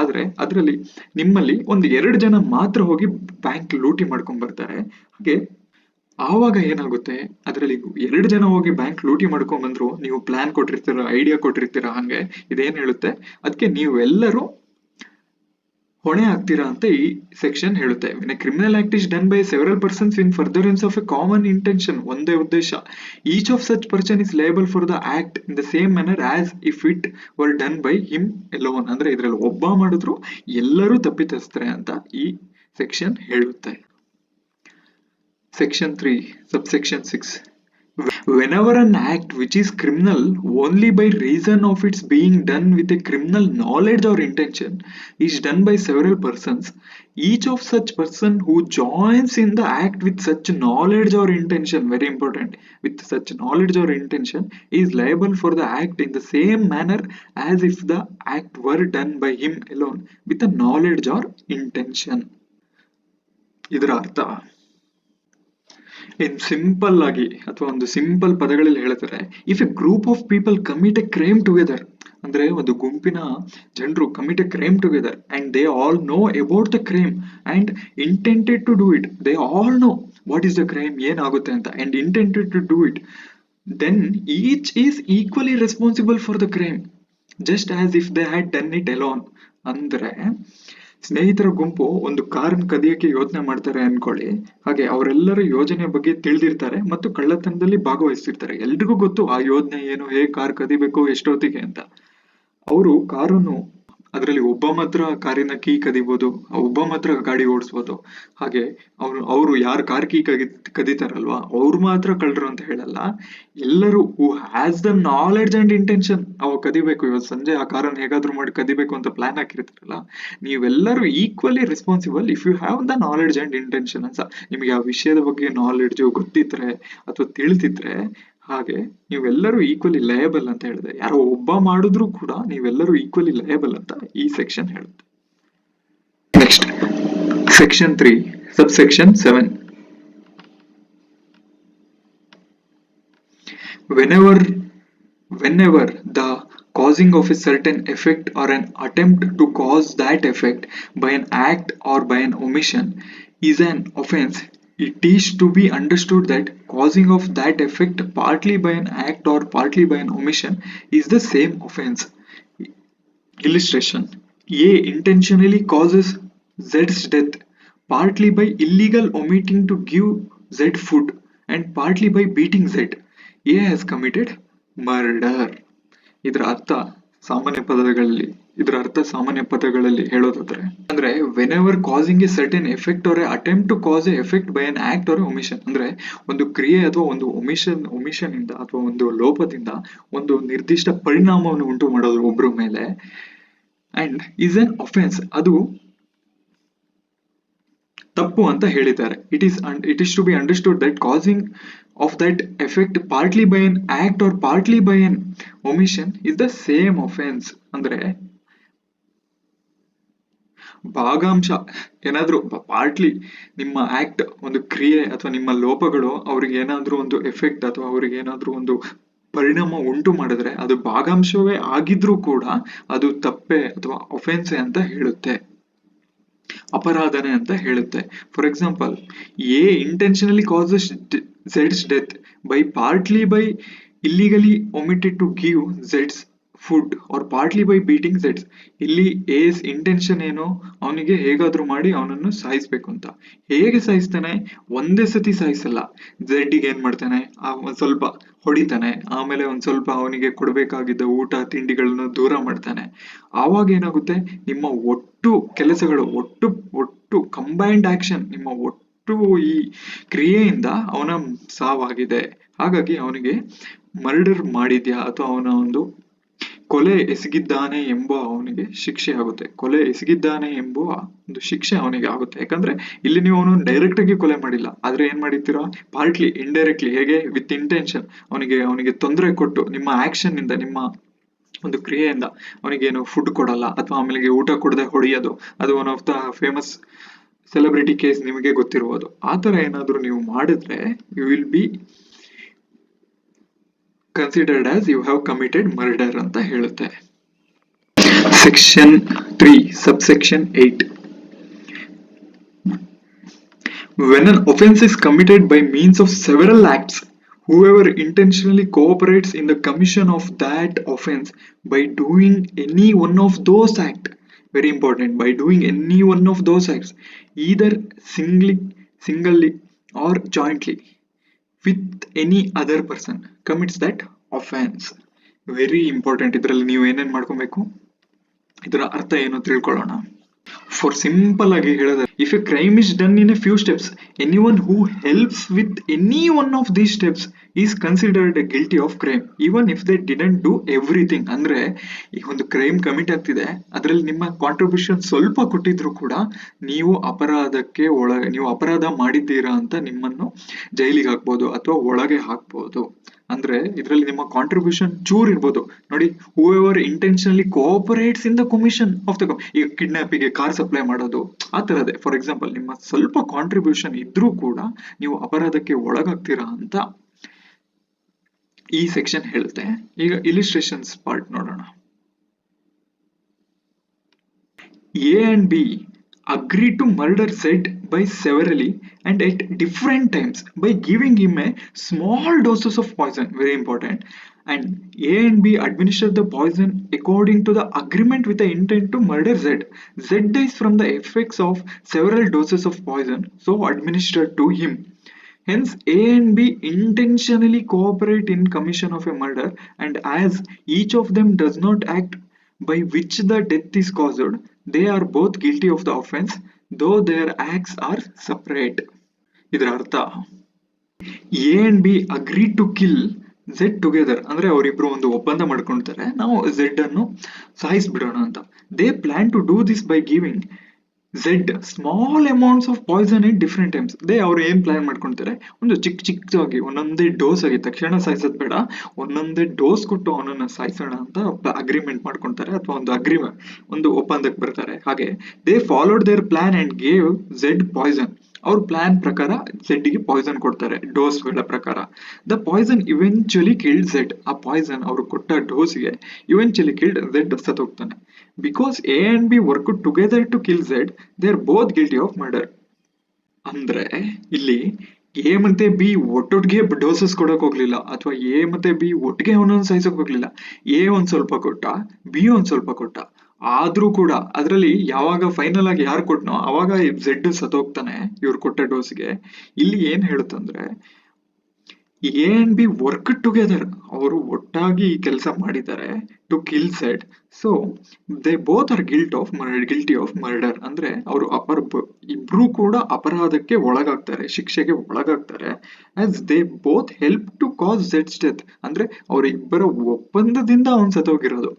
ಆದ್ರೆ ಅದರಲ್ಲಿ ನಿಮ್ಮಲ್ಲಿ ಒಂದು 2 ಜನ ಮಾತ್ರ ಹೋಗಿ ಬ್ಯಾಂಕ್ ಲೂಟಿ ಮಾಡ್ಕೊಂಡ್ ಬರ್ತಾರೆ. ಹಾಗೆ ಆವಾಗ ಏನಾಗುತ್ತೆ, ಅದರಲ್ಲಿ 2 ಜನ ಹೋಗಿ ಬ್ಯಾಂಕ್ ಲೂಟಿ ಮಾಡ್ಕೊಂಡ್ ಬಂದ್ರು, ನೀವು ಪ್ಲಾನ್ ಕೊಟ್ಟಿರ್ತೀರ, ಐಡಿಯಾ ಕೊಟ್ಟಿರ್ತೀರ. ಹಂಗೆ ಇದೇನ್ ಹೇಳುತ್ತೆ, ಅದಕ್ಕೆ ನೀವೆಲ್ಲರೂ ಹೊಣೆ ಆಗ್ತೀರಾ ಅಂತ ಈ ಸೆಕ್ಷನ್ ಹೇಳುತ್ತೆ. when a criminal act is done by several persons in furtherance of a common intention, ಒಂದೇ ಉದ್ದೇಶ, each of such person is liable for the act in the same manner as if it were done by him alone. ಅಂದ್ರೆ ಇದ್ರಲ್ಲಿ ಒಬ್ಬ ಮಾಡಿದ್ರು ಎಲ್ಲರೂ ತಪ್ಪಿತಸ್ಥರೆ ಅಂತ ಈ ಸೆಕ್ಷನ್ ಹೇಳುತ್ತೆ. Section 3, subsection 6. Whenever an act which is criminal only by reason of its being done with a criminal knowledge or intention is done by several persons, each of such person who joins in the act with such knowledge or intention, very important, with such knowledge or intention, is liable for the act in the same manner as if the act were done by him alone with a knowledge or intention. ಇದರ ಅರ್ಥ ಇನ್ ಸಿಂಪಲ್ ಆಗಿ ಅಥವಾ ಒಂದು ಸಿಂಪಲ್ ಪದಗಳಲ್ಲಿ ಹೇಳ್ತಾರೆ, if a group of people commit a crime together, ಅಂದ್ರೆ ಒಂದು ಗುಂಪಿನ ಜನರು commit a crime together and they all know about the crime and intended to do it, they all know what is the crime ಏನಾಗುತ್ತೆ ಅಂತ and intended to do it, then each is equally responsible for the crime just as if they had done it alone. ಅಂದ್ರೆ ಸ್ನೇಹಿತರ ಗುಂಪು ಒಂದು ಕಾರನ್ನು ಕದಿಯಕ್ಕೆ ಯೋಚನೆ ಮಾಡ್ತಾರೆ ಅನ್ಕೊಳ್ಳಿ, ಹಾಗೆ ಅವರೆಲ್ಲರೂ ಯೋಜನೆ ಬಗ್ಗೆ ತಿಳಿದಿರ್ತಾರೆ ಮತ್ತು ಕಳ್ಳತನದಲ್ಲಿ ಭಾಗವಹಿಸ್ತಿರ್ತಾರೆ. ಎಲ್ರಿಗೂ ಗೊತ್ತು ಆ ಯೋಜನೆ ಏನು, ಹೇಗೆ ಕಾರ್ ಕದಿಬೇಕು, ಎಷ್ಟೊತ್ತಿಗೆ ಅಂತ. ಅವರು ಕಾರನ್ನು, ಅದರಲ್ಲಿ ಒಬ್ಬ ಮಾತ್ರ ಕಾರಿನ ಕೀ ಕದಿಬಹುದು, ಒಬ್ಬ ಮಾತ್ರ ಗಾಡಿ ಓಡಿಸ್ಬೋದು. ಹಾಗೆ ಅವರು ಯಾರು ಕಾರ್ ಕೀ ಕದೀತಾರಲ್ವಾ ಅವ್ರು ಮಾತ್ರ ಕಳ್ಳರು ಅಂತ ಹೇಳಲ್ಲ. ಎಲ್ಲರೂ who has the knowledge and intention, ಅವ್ ಕದಿಬೇಕು, ಇವತ್ತು ಸಂಜೆ ಆ ಕಾರನ್ನು ಹೇಗಾದ್ರೂ ಮಾಡಿ ಕದಿಬೇಕು ಅಂತ ಪ್ಲಾನ್ ಹಾಕಿರ್ತಾರಲ್ಲ, ನೀವೆಲ್ಲರೂ equally responsible if you have the knowledge and intention ಅಂತ. ನಿಮಗೆ ಆ ವಿಷಯದ ಬಗ್ಗೆ ನಾಲೆಡ್ಜು ಗೊತ್ತಿದ್ರೆ ಅಥವಾ ತಿಳಿದಿದ್ರೆ ಹಾಗೆ ನೀವೆಲ್ಲರೂ ಈಕ್ವಲಿ ಲಯಬಲ್ ಅಂತ ಹೇಳಿದೆ. ಯಾರೋ ಒಬ್ಬ ಮಾಡಿದ್ರು ಕೂಡ ನೀವೆಲ್ಲರೂ ಈಕ್ವಲಿ ಲಯಬಲ್ ಅಂತ ಈ ಸೆಕ್ಷನ್ ಹೇಳುತ್ತೆ. Next section 3 subsection 7. whenever the causing of a certain effect or an attempt to cause that effect by an act or by an omission is an offense, it is to be understood that causing of that effect partly by an act or partly by an omission is the same offense. Illustration: A intentionally causes Z's death partly by illegal omitting to give Z food and partly by beating Z. A has committed murder. ಇದರ ಅರ್ಥ ಸಾಮಾನ್ಯ ಪದಗಳಲ್ಲಿ ಹೇಳೋದಾದ್ರೆ, ಅಂದ್ರೆ whenever causing a certain effect or attempt to cause a effect by an act or omission, ಅಂದ್ರೆ ಒಂದು ಕ್ರಿಯೆ ಅಥವಾ ಒಂದು ಒಮಿಷನ್ ಇಂದ ಅಥವಾ ಒಂದು ಲೋಪದಿಂದ ಒಂದು ನಿರ್ದಿಷ್ಟ ಪರಿಣಾಮವನ್ನು ಉಂಟು ಮಾಡೋದು ಒಬ್ರ ಮೇಲೆ, ಅಂಡ್ ಈಸ್ ಅನ್ ಅಫೆನ್ಸ್, ಅದು ತಪ್ಪು ಅಂತ ಹೇಳಿದ್ದಾರೆ. It is to be understood that causing of that effect partly by an act or partly by an omission is the same offense. ಅಂದ್ರೆ ಭಾಗಾಂಶ ಏನಾದ್ರೂ ಪಾರ್ಟ್ಲಿ ನಿಮ್ಮ ಆಕ್ಟ್ ಒಂದು ಕ್ರಿಯೆ ಅಥವಾ ನಿಮ್ಮ ಲೋಪಗಳು ಅವ್ರಿಗೆ ಏನಾದ್ರೂ ಒಂದು ಎಫೆಕ್ಟ್ ಅಥವಾ ಅವ್ರಿಗೆ ಏನಾದ್ರೂ ಒಂದು ಪರಿಣಾಮ ಉಂಟು ಮಾಡಿದ್ರೆ ಅದು ಭಾಗಾಂಶವೇ ಆಗಿದ್ರೂ ಕೂಡ ಅದು ತಪ್ಪೆ ಅಥವಾ ಒಫೆನ್ಸೆ ಅಂತ ಹೇಳುತ್ತೆ, ಅಪರಾಧನೆ ಅಂತ ಹೇಳುತ್ತೆ. For example, A intentionally causes Z's death by partly by illegally omitted to give Z's food or partly by beating Z's. ಇಲ್ಲಿ A's ಇಂಟೆನ್ಷನ್ ಏನು, ಅವನಿಗೆ ಹೇಗಾದ್ರೂ ಮಾಡಿ ಅವನನ್ನು ಸಾಯಿಸ್ಬೇಕು ಅಂತ. ಹೇಗೆ ಸಾಯಿಸ್ತಾನೆ? ಒಂದೇ ಸತಿ ಸಾಯಿಸಲ್ಲ. ಝಡ್ಡಿಗೆ ಏನ್ ಮಾಡ್ತಾನೆ, ಒಂದ್ ಸ್ವಲ್ಪ ಹೊಡಿತಾನೆ, ಆಮೇಲೆ ಒಂದ್ ಸ್ವಲ್ಪ ಅವನಿಗೆ ಕೊಡ್ಬೇಕಾಗಿದ್ದ ಊಟ ತಿಂಡಿಗಳನ್ನು ದೂರ ಮಾಡ್ತಾನೆ. ಆವಾಗ ಏನಾಗುತ್ತೆ, ನಿಮ್ಮ ಒಟ್ಟು ಕೆಲಸಗಳು, ಒಟ್ಟು ಕಂಬೈನ್ಡ್ ಆಕ್ಷನ್, ನಿಮ್ಮ ಒಟ್ಟು ಈ ಕ್ರಿಯೆಯಿಂದ ಅವನ ಸಾವಾಗಿದೆ. ಹಾಗಾಗಿ ಅವನಿಗೆ ಮರ್ಡರ್ ಮಾಡಿದ್ಯಾ ಅಥವಾ ಅವನ ಒಂದು ಕೊಲೆ ಎಸಗಿದ್ದಾನೆ ಎಂಬ ಅವನಿಗೆ ಶಿಕ್ಷೆ ಆಗುತ್ತೆ. ಕೊಲೆ ಎಸಗಿದ್ದಾನೆ ಎಂಬ ಒಂದು ಶಿಕ್ಷೆ ಅವನಿಗೆ ಆಗುತ್ತೆ. ಯಾಕಂದ್ರೆ ಇಲ್ಲಿ ನೀವು ಅವನು ಡೈರೆಕ್ಟ್ ಆಗಿ ಕೊಲೆ ಮಾಡಿಲ್ಲ, ಆದ್ರೆ ಏನ್ ಮಾಡಿರ್ತೀರಾ, ಪಾರ್ಟ್ಲಿ ಇಂಡೈರೆಕ್ಟ್ಲಿ, ಹೇಗೆ ವಿತ್ ಇಂಟೆನ್ಷನ್ ಅವನಿಗೆ ತೊಂದರೆ ಕೊಟ್ಟು ನಿಮ್ಮ ಆಕ್ಷನ್ ಇಂದ, ನಿಮ್ಮ ಒಂದು ಕ್ರಿಯೆಯಿಂದ ಅವನಿಗೇನು ಫುಡ್ ಕೊಡಲ್ಲ ಅಥವಾ ಆಮೇಲೆ ಊಟ ಕೊಡದೆ ಹೊಡೆಯೋದು, ಅದು one of the famous celebrity case ನಿಮಗೆ ಗೊತ್ತಿರ್ಬೋದು. ಆ ತರ ಏನಾದ್ರೂ ನೀವು ಮಾಡಿದ್ರೆ you will be considered as you have committed murder ಅಂತ ಹೇಳುತ್ತೆ. Section 3 subsection 8. When an offense is committed by means of several acts, whoever intentionally cooperates in the commission of that offense by doing any one of those acts, very important, by doing any one of those acts either singly or jointly with any other person commits that offense. Very important. ಇದರಲ್ಲಿ ನೀವು ಏನೇನ್ ಮಾಡ್ಕೊಬೇಕು, ಇದರ ಅರ್ಥ ಏನು ತಿಳ್ಕೊಳ್ಳೋಣ. ಫಾರ್ ಸಿಂಪಲ್ ಆಗಿ ಹೇಳೋದಾದ್ರೆ, If a crime is done in a few steps, anyone who helps with any one of these steps is considered guilty of crime, even if they didn't do everything. ಅಂದ್ರೆ ಈಗ ಒಂದು ಕ್ರೈಮ್ ಕಮಿಟ್ ಆಗ್ತಿದೆ, ಅದರಲ್ಲಿ ನಿಮ್ಮ ಕಾಂಟ್ರಿಬ್ಯೂಷನ್ ಸ್ವಲ್ಪ ಕೊಟ್ಟಿದ್ರು ಕೂಡ ನೀವು ಅಪರಾಧ ಮಾಡಿದ್ದೀರಾ ಅಂತ ನಿಮ್ಮನ್ನು ಜೈಲಿಗೆ ಹಾಕ್ಬೋದು ಅಥವಾ ಒಳಗೆ ಹಾಕ್ಬೋದು. ಅಂದ್ರೆ ಇದರಲ್ಲಿ ನಿಮ್ಮ ಕಾಂಟ್ರಿಬ್ಯೂಷನ್ ಚೂರ್ ಇರ್ಬೋದು. ನೋಡಿ, whoever intentionally cooperates in the commission of the ಈಗ ಕಿಡ್ನಾಪಿಗೆ ಕಾರ್ ಸಪ್ಲೈ ಮಾಡೋದು ಆ ತರದೇ. ಫಾರ್ ಎಕ್ಸಾಂಪಲ್, ನಿಮ್ಮ ಸ್ವಲ್ಪ ಕಾಂಟ್ರಿಬ್ಯೂಷನ್ ಇದ್ರೂ ಕೂಡ ನೀವು ಅಪರಾಧಕ್ಕೆ ಒಳಗಾಗ್ತೀರಾ ಅಂತ ಈ ಸೆಕ್ಷನ್ ಹೇಳುತ್ತೆ. ಈಗ ಇಲಿಸ್ಟ್ರೇಷನ್ಸ್ ಪಾರ್ಟ್ ನೋಡೋಣ. A and B agree to murder Z by severally and at different times by giving him a small doses of poison, very important, and A and B administer the poison according to the agreement with the intent to murder Z. Z dies from the effects of several doses of poison so administered to him. Hence, A and B intentionally cooperate in commission of a murder, and as each of them does not act by which the death is caused, they are both guilty of the offense, though their acts are separate. ಇದರ ಅರ್ಥ, A and B agree to kill Z together. ಅಂದ್ರೆ ಅವರಿಬ್ರು ಒಂದು ಒಪ್ಪಂದ ಮಾಡ್ಕೊಳ್ತಾರೆ, ನಾವು ಝೆಡ್ ಅನ್ನು ಸಾಯಿಸ್ಬಿಡೋಣ ಅಂತ. They plan to do this by giving Z small amounts of poison in different times. ಅವ್ರು ಏನ್ ಪ್ಲಾನ್ ಮಾಡ್ಕೊಳ್ತಾರೆ, ಒಂದು ಚಿಕ್ಕದಾಗಿ ಒಂದೊಂದೇ ಡೋಸ್ ಆಗಿ ತಕ್ಷಣ ಸಾಯಿಸೋದ್ ಬೇಡ, ಒಂದೊಂದೇ ಡೋಸ್ ಕೊಟ್ಟು ಅವನನ್ನ ಸಾಯಿಸೋಣ ಅಂತ ಅಗ್ರಿಮೆಂಟ್ ಮಾಡ್ಕೊಳ್ತಾರೆ, ಅಥವಾ ಒಂದು ಒಪ್ಪಂದಕ್ಕೆ ಬರ್ತಾರೆ. ಹಾಗೆ they followed their plan and gave Z poison. ಅವ್ರ ಪ್ಲಾನ್ ಪ್ರಕಾರ ಝೆಡ್ಗೆ ಪಾಯ್ಸನ್ ಕೊಡ್ತಾರೆ, ಡೋಸ್ಗಳ ಪ್ರಕಾರ. The poison eventually killed Z. ಆ ಪಾಯ್ಸನ್ ಅವರು ಕೊಟ್ಟ ಡೋಸ್ಗೆ ಇವೆಂಚುಲಿ ಕಿಲ್ಡ್ ಝೆಡ್ ಸತ್ತೋಗ್ತಾನೆ. Because A and B work together to kill Z, they are both guilty of murder. ಅಂದ್ರೆ ಇಲ್ಲಿ ಎ ಮತ್ತೆ ಬಿ ಒಟ್ಟೊಟ್ಟಿಗೆ ಡೋಸಸ್ ಕೊಡಕ್ ಹೋಗ್ಲಿಲ್ಲ, ಅಥವಾ ಎ ಮತ್ತೆ ಬಿ ಒಟ್ಟಿಗೆ ಅವನನ್ನು ಸಾಯಿಸಕ್ ಹೋಗ್ಲಿಲ್ಲ. ಎ ಒಂದ್ ಸ್ವಲ್ಪ ಕೊಟ್ಟ, ಬಿ ಒಂದ್ ಸ್ವಲ್ಪ ಕೊಟ್ಟ. ಆದ್ರೂ ಕೂಡ ಅದರಲ್ಲಿ ಯಾವಾಗ ಫೈನಲ್ ಆಗಿ ಯಾರು ಕೊಟ್ನೋ ಅವಾಗ ಝೆಡ್ ಸತ್ತೋಗ್ತಾನೆ ಇವ್ರು ಕೊಟ್ಟ ಡೋಸ್ಗೆ. ಇಲ್ಲಿ ಏನ್ ಹೇಳುತ್ತಂದ್ರೆ, A and B work together, ಅವರು ಒಟ್ಟಾಗಿ ಈ ಕೆಲಸ ಮಾಡಿದ್ದಾರೆ to kill Z. So they both are guilty of murder. ಅಂದ್ರೆ ಅವರು ಇಬ್ರು ಕೂಡ ಅಪರಾಧಕ್ಕೆ ಒಳಗಾಗ್ತಾರೆ, ಶಿಕ್ಷೆಗೆ ಒಳಗಾಗ್ತಾರೆ. As they both help to cause ಝೆಡ್ಸ್ ಡೆತ್. ಅಂದ್ರೆ ಅವರಿಬ್ಬರ ಒಪ್ಪಂದದಿಂದ ಅವನ್ ಸತ್ತೋಗಿರೋದು.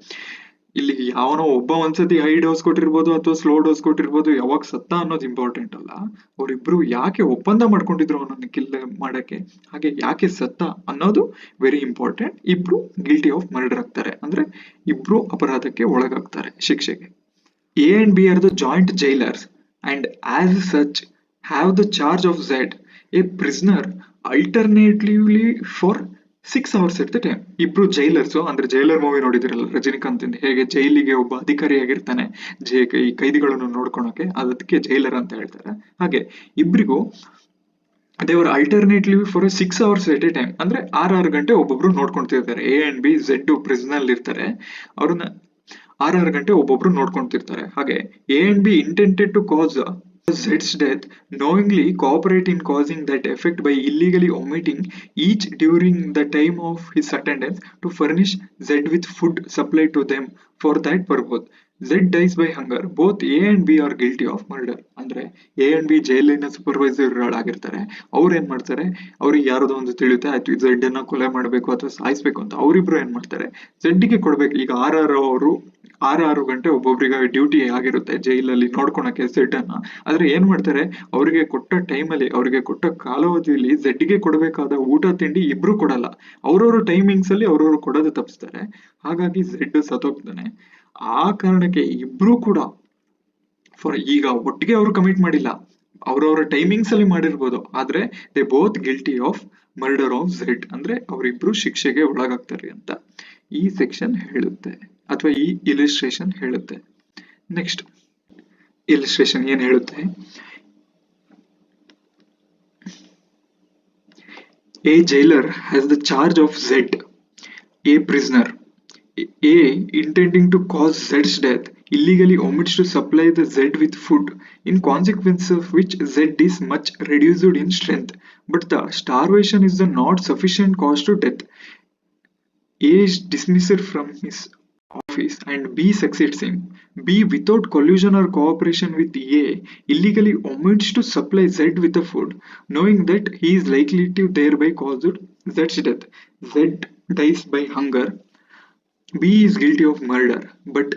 ಇಲ್ಲಿ ಯಾವನೋ ಒಬ್ಬ ಒಂದ್ಸತಿ ಹೈ ಡೋಸ್ ಕೊಟ್ಟಿರ್ಬೋದು ಅಥವಾ ಸ್ಲೋ ಡೋಸ್ ಕೊಟ್ಟಿರ್ಬೋದು, ಯಾವಾಗ ಸತ್ತ ಅನ್ನೋದು ಇಂಪಾರ್ಟೆಂಟ್ ಅಲ್ಲ. ಅವರಿಬ್ರು ಯಾಕೆ ಒಪ್ಪಂದ ಮಾಡ್ಕೊಂಡಿದ್ರು ಅವನನ್ನು ಕಿಲ್ ಮಾಡಕ್ಕೆ, ಹಾಗೆ ಯಾಕೆ ಸತ್ತ ಅನ್ನೋದು ವೆರಿ ಇಂಪಾರ್ಟೆಂಟ್. ಇಬ್ರು ಗಿಲ್ಟಿ ಆಫ್ ಮರ್ಡರ್ ಆಗ್ತಾರೆ, ಅಂದ್ರೆ ಇಬ್ರು ಅಪರಾಧಕ್ಕೆ ಒಳಗಾಗ್ತಾರೆ ಶಿಕ್ಷೆಗೆ. A and B are the joint jailers and as such have the charge of Z a prisoner alternatively for 6 hours at the time. ಇಬ್ರು ಜೈಲರ್ಸ್, ಅಂದ್ರೆ ಜೈಲರ್ ಮೂವಿ ನೋಡಿದಿರಲ್ಲ ರಜನಿಕಾಂತ್ ಇಂದ, ಹೇಗೆ ಜೈಲಿಗೆ ಒಬ್ಬ ಅಧಿಕಾರಿಯಾಗಿರ್ತಾನೆ ಈ ಕೈದಿಗಳನ್ನು ನೋಡ್ಕೊಳಕ್ಕೆ, ಅದಕ್ಕೆ ಜೈಲರ್ ಅಂತ ಹೇಳ್ತಾರೆ. ಹಾಗೆ ಇಬ್ರಿಗೂ ದೇವರ alternately for 6 hours at a time, ಅಂದ್ರೆ 6 ಗಂಟೆ ಒಬ್ಬೊಬ್ರು ನೋಡ್ಕೊಂತಿರ್ತಾರೆ. A and B Z prison ಇರ್ತಾರೆ, ಅವ್ರನ್ನ 6 ಗಂಟೆ ಒಬ್ಬೊಬ್ರು ನೋಡ್ಕೊಂತಿರ್ತಾರೆ. ಹಾಗೆ A and B intended to cause Z's death, knowingly cooperate in causing that effect by illegally omitting each during the time of his attendance to furnish Z with food supplied to them for that purpose. Z dies by hunger. Both A and B are guilty of murder. ಅಂದ್ರೆ ಎ ಅಂಡ್ ಬಿ ಜೈಲಿನ ಸೂಪರ್ವೈಸರ್ ಆಗಿರ್ತಾರೆ. ಅವ್ರು ಏನ್ ಮಾಡ್ತಾರೆ, ಅವ್ರಿಗೆ ಯಾರದೋ ಒಂದು ತಿಳಿಯುತ್ತೆ, ಆಯ್ತು ಝೆಡ್ ಅನ್ನ ಕೊಲೆ ಮಾಡ್ಬೇಕು ಅಥವಾ ಸಾಯಿಸ್ಬೇಕು ಅಂತ. ಅವರಿಬ್ರು ಏನ್ ಮಾಡ್ತಾರೆ, ಝೆಡ್ಗೆ ಕೊಡ್ಬೇಕು. ಈಗ ಅವರು 6 ಗಂಟೆ ಒಬ್ಬೊಬ್ರಿಗೆ ಡ್ಯೂಟಿ ಆಗಿರುತ್ತೆ ಜೈಲಲ್ಲಿ ನೋಡ್ಕೊಳಕ್ಕೆ ಝೆಡ್ ಅನ್ನ. ಆದ್ರೆ ಏನ್ ಮಾಡ್ತಾರೆ, ಅವ್ರಿಗೆ ಕೊಟ್ಟ ಟೈಮಲ್ಲಿ, ಅವ್ರಿಗೆ ಕೊಟ್ಟ ಕಾಲಾವಧಿಯಲ್ಲಿ ಝೆಡ್ಗೆ ಕೊಡಬೇಕಾದ ಊಟ ತಿಂಡಿ ಇಬ್ರು ಕೊಡಲ್ಲ. ಅವ್ರವ್ರ ಟೈಮಿಂಗ್ಸ್ ಅಲ್ಲಿ ಅವ್ರವ್ರು ಕೊಡೋದು ತಪ್ಪಿಸ್ತಾರೆ. ಹಾಗಾಗಿ ಝೆಡ್ ಸತ್ತೋಗ್ತಾನೆ. ಆ ಕಾರಣಕ್ಕೆ ಇಬ್ರು ಕೂಡ ಈಗ ಒಟ್ಟಿಗೆ ಅವರು ಕಮಿಟ್ ಮಾಡಿಲ್ಲ, ಅವ್ರವ್ರ ಟೈಮಿಂಗ್ಸ್ ಅಲ್ಲಿ ಮಾಡಿರ್ಬೋದು, ಆದ್ರೆ they both guilty of murder of Z. ಅಂದ್ರೆ ಅವರಿಬ್ರು ಶಿಕ್ಷೆಗೆ ಒಳಗಾಗ್ತಾರೆ ಅಂತ ಈ ಸೆಕ್ಷನ್ ಹೇಳುತ್ತೆ, ಅಥವಾ ಈ ಇಲಿಸ್ಟ್ರೇಷನ್ ಹೇಳುತ್ತೆ. ನೆಕ್ಸ್ಟ್ ಇಲಿಸ್ಟ್ರೇಷನ್ ಏನ್ ಹೇಳುತ್ತೆ, A jailer has the charge of Z, a prisoner. A, intending to cause Z's death, illegally omits to supply the Z with food, in consequence of which Z is much reduced in strength, but the starvation is the not sufficient cause to death. A is dismissed from his office and B succeeds him. B, without collusion or cooperation with A, illegally omits to supply Z with the food, knowing that he is likely to thereby cause Z's death. Z dies by hunger. B is guilty of murder, but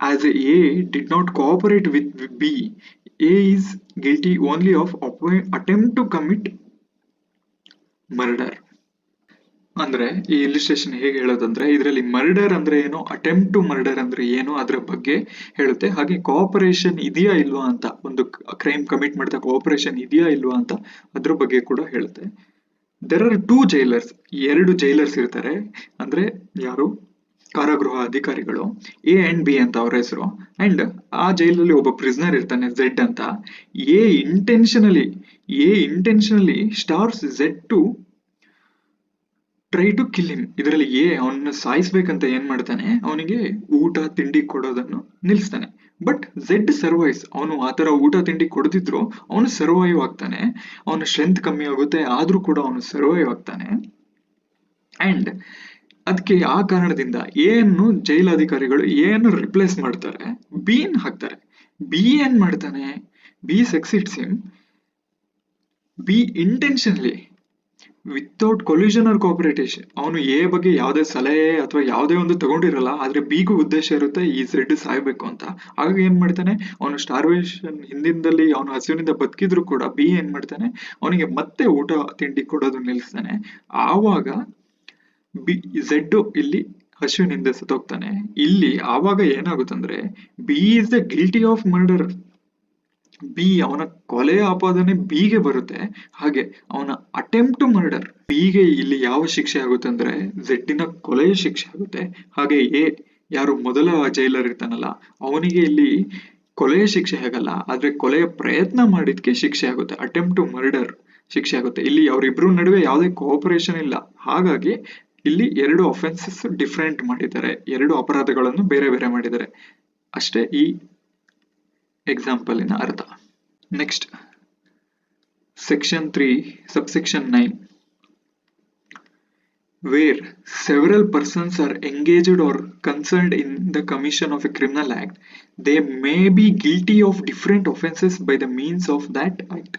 as A did not cooperate with B, A is guilty only of attempt to commit murder. ಅಂದ್ರೆ ಈ ಇಲಿಸ್ಟ್ರೇಷನ್ ಹೇಗೆ ಹೇಳೋದಂದ್ರೆ ಇದರಲ್ಲಿ ಮರ್ಡರ್ ಅಂದ್ರೆ ಏನು, ಅಟೆಂಪ್ಟ್ ಟು ಮರ್ಡರ್ ಅಂದ್ರೆ ಏನು ಅದರ ಬಗ್ಗೆ ಹೇಳುತ್ತೆ. ಹಾಗೆ ಕೋಆಪರೇಷನ್ ಇದೆಯಾ ಇಲ್ವಾ ಅಂತ, ಒಂದು ಕ್ರೈಮ್ ಕಮಿಟ್ ಮಾಡಿದ ಕೋಆಪರೇಷನ್ ಇದೆಯಾ ಇಲ್ವಾ ಅಂತ ಅದ್ರ ಬಗ್ಗೆ ಕೂಡ ಹೇಳುತ್ತೆ. ದೇರ್ ಆರ್ 2 ಜೈಲರ್ಸ್, 2 ಜೈಲರ್ಸ್ ಇರ್ತಾರೆ. ಅಂದ್ರೆ ಯಾರು, ಕಾರಾಗೃಹ ಅಧಿಕಾರಿಗಳು, ಎ ಅಂಡ್ ಬಿ ಅಂತ ಅವ್ರ ಹೆಸರು. ಅಂಡ್ ಆ ಜೈಲಲ್ಲಿ ಒಬ್ಬ ಪ್ರಿಸ್ನರ್ ಇರ್ತಾನೆ ಝೆಡ್ ಅಂತ. A intentionally starves Z to try to kill him. ಇದರಲ್ಲಿ ಅವನನ್ನ ಸಾಯಿಸ್ಬೇಕಂತ ಏನ್ ಮಾಡ್ತಾನೆ, ಅವನಿಗೆ ಊಟ ತಿಂಡಿ ಕೊಡೋದನ್ನು ನಿಲ್ಲಿಸ್ತಾನೆ. But Z survives. ಅವನು ಆತರ ಊಟ ತಿಂಡಿ ಕೊಡದಿದ್ರು ಅವನು ಸರ್ವೈವ್ ಆಗ್ತಾನೆ. ಅವನ ಸ್ಟ್ರೆಂತ್ ಕಮ್ಮಿ ಆಗುತ್ತೆ, ಆದ್ರೂ ಕೂಡ ಅವನು ಸರ್ವೈವ್ ಆಗ್ತಾನೆ. ಅಂಡ್ ಅದಕ್ಕೆ ಆ ಕಾರಣದಿಂದ ಎನ್ನು ಜೈಲಾಧಿಕಾರಿಗಳು ಎನ್ನು ರಿಪ್ಲೇಸ್ ಮಾಡ್ತಾರೆ, ಬಿ ಹಾಕ್ತಾರೆ. ಬಿ ಏನ್ ಮಾಡ್ತಾನೆ, B succeeds him. B intentionally without collusion or cooperation, ಅವನು ಎ ಬಗ್ಗೆ ಯಾವುದೇ ಸಲಹೆ ಅಥವಾ ಯಾವುದೇ ಒಂದು ತಗೊಂಡಿರಲ್ಲ, ಆದ್ರೆ ಬಿಗೂ ಉದ್ದೇಶ ಇರುತ್ತೆ ಈ ಝೆಡ್ ಸಾಯ್ಬೇಕು ಅಂತ. ಹಾಗಾಗಿ ಏನ್ ಮಾಡ್ತಾನೆ, ಅವನು ಸ್ಟಾರ್ವೇಷನ್ ಹಿಂದಿಂದಲ್ಲಿ ಅವನು ಹಸಿವಿನಿಂದ ಬದುಕಿದ್ರು ಕೂಡ ಬಿ ಏನ್ ಮಾಡ್ತಾನೆ, ಅವನಿಗೆ ಮತ್ತೆ ಊಟ ತಿಂಡಿ ಕೊಡೋದು ನಿಲ್ಲಿಸ್ತಾನೆ. ಆವಾಗ ಝೆಡ್ ಇಲ್ಲಿ ಹಸಿವಿನಿಂದ ಸತ್ತೋಗ್ತಾನೆ. ಇಲ್ಲಿ ಆವಾಗ ಏನಾಗುತ್ತಂದ್ರೆ B is the guilty of murder. B ಅವನ ಕೊಲೆಯ ಆಪಾದನೆ ಬಿಗೆ ಬರುತ್ತೆ. ಹಾಗೆ ಅವನ ಅಟೆಂಪ್ಟ್ ಟು ಮರ್ಡರ್ ಬಿಗೆ ಇಲ್ಲಿ ಯಾವ ಶಿಕ್ಷೆ ಆಗುತ್ತೆ ಅಂದ್ರೆ ಝೆಡ್ಡಿನ ಕೊಲೆಯ ಶಿಕ್ಷೆ ಆಗುತ್ತೆ. ಹಾಗೆ ಎ ಯಾರು ಮೊದಲ ಜೈಲರ್ ಇರ್ತಾನಲ್ಲ ಅವನಿಗೆ ಇಲ್ಲಿ ಕೊಲೆಯ ಶಿಕ್ಷೆ ಆಗಲ್ಲ, ಆದ್ರೆ ಕೊಲೆಯ ಪ್ರಯತ್ನ ಮಾಡಿದ್ಕೆ ಶಿಕ್ಷೆ ಆಗುತ್ತೆ, ಅಟೆಂಪ್ಟ್ ಟು ಮರ್ಡರ್ ಶಿಕ್ಷೆ ಆಗುತ್ತೆ. ಇಲ್ಲಿ ಅವರಿಬ್ರು ನಡುವೆ ಯಾವುದೇ ಕೋಆಪರೇಷನ್ ಇಲ್ಲ. ಹಾಗಾಗಿ ಇಲ್ಲಿ 2 ಅಫೆನ್ಸಸ್ ಡಿಫರೆಂಟ್ ಮಾಡಿದ್ದಾರೆ, 2 ಅಪರಾಧಗಳನ್ನು ಬೇರೆ ಬೇರೆ ಮಾಡಿದ್ದಾರೆ ಅಷ್ಟೇ ಈ ಎಕ್ಸಾಂಪಲಿನ ಅರ್ಥ. Next section 3 subsection 9, where several persons are engaged or concerned in the commission of a criminal act, they may be guilty of different offenses by the means of that act.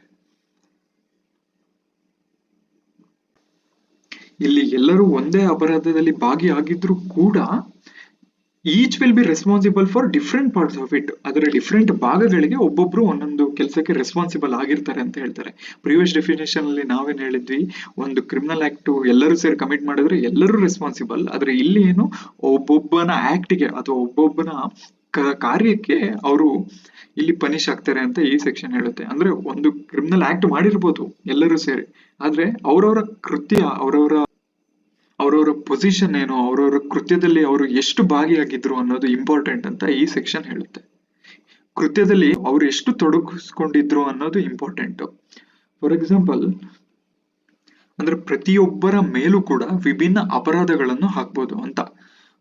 ಇಲ್ಲಿ ಎಲ್ಲರೂ ಒಂದೇ ಅಪರಾಧದಲ್ಲಿ ಭಾಗಿಯಾಗಿದ್ರು ಕೂಡ each will be responsible for different parts of it. ಅದರ ಡಿಫ್ರೆಂಟ್ ಭಾಗಗಳಿಗೆ ಒಬ್ಬೊಬ್ರು ಒಂದೊಂದು ಕೆಲಸಕ್ಕೆ ರೆಸ್ಪಾನ್ಸಿಬಲ್ ಆಗಿರ್ತಾರೆ ಅಂತ ಹೇಳ್ತಾರೆ. ಪ್ರಿವಿಯಸ್ ಡೆಫಿನೇಷನ್ ಅಲ್ಲಿ ನಾವೇನ್ ಹೇಳಿದ್ವಿ, ಒಂದು ಕ್ರಿಮಿನಲ್ ಆಕ್ಟ್ ಎಲ್ಲರೂ ಸೇರಿ ಕಮಿಟ್ ಮಾಡಿದ್ರೆ ಎಲ್ಲರೂ ರೆಸ್ಪಾನ್ಸಿಬಲ್. ಆದ್ರೆ ಇಲ್ಲಿ ಏನು, ಒಬ್ಬೊಬ್ಬನ ಆಕ್ಟ್ಗೆ ಅಥವಾ ಒಬ್ಬೊಬ್ಬನ ಕಾರ್ಯಕ್ಕೆ ಅವರು ಇಲ್ಲಿ ಪನಿಷ್ ಆಗ್ತಾರೆ ಅಂತ ಈ ಸೆಕ್ಷನ್ ಹೇಳುತ್ತೆ. ಅಂದ್ರೆ ಒಂದು ಕ್ರಿಮಿನಲ್ ಆಕ್ಟ್ ಮಾಡಿರ್ಬೋದು ಎಲ್ಲರೂ ಸೇರಿ, ಆದ್ರೆ ಅವರವರ ಕೃತ್ಯ, ಅವರವರ ಪೊಸಿಷನ್ ಏನು, ಅವರವರ ಕೃತ್ಯದಲ್ಲಿ ಅವರು ಎಷ್ಟು ಭಾಗಿಯಾಗಿದ್ರು ಅನ್ನೋದು ಇಂಪಾರ್ಟೆಂಟ್ ಅಂತ ಈ ಸೆಕ್ಷನ್ ಹೇಳುತ್ತೆ. ಕೃತ್ಯದಲ್ಲಿ ಅವರು ಎಷ್ಟು ತೊಡಗಿಸ್ಕೊಂಡಿದ್ರು ಅನ್ನೋದು ಇಂಪಾರ್ಟೆಂಟ್. ಫಾರ್ ಎಕ್ಸಾಂಪಲ್ ಅಂದ್ರೆ ಪ್ರತಿಯೊಬ್ಬರ ಮೇಲೂ ಕೂಡ ವಿಭಿನ್ನ ಅಪರಾಧಗಳನ್ನು ಹಾಕ್ಬೋದು ಅಂತ.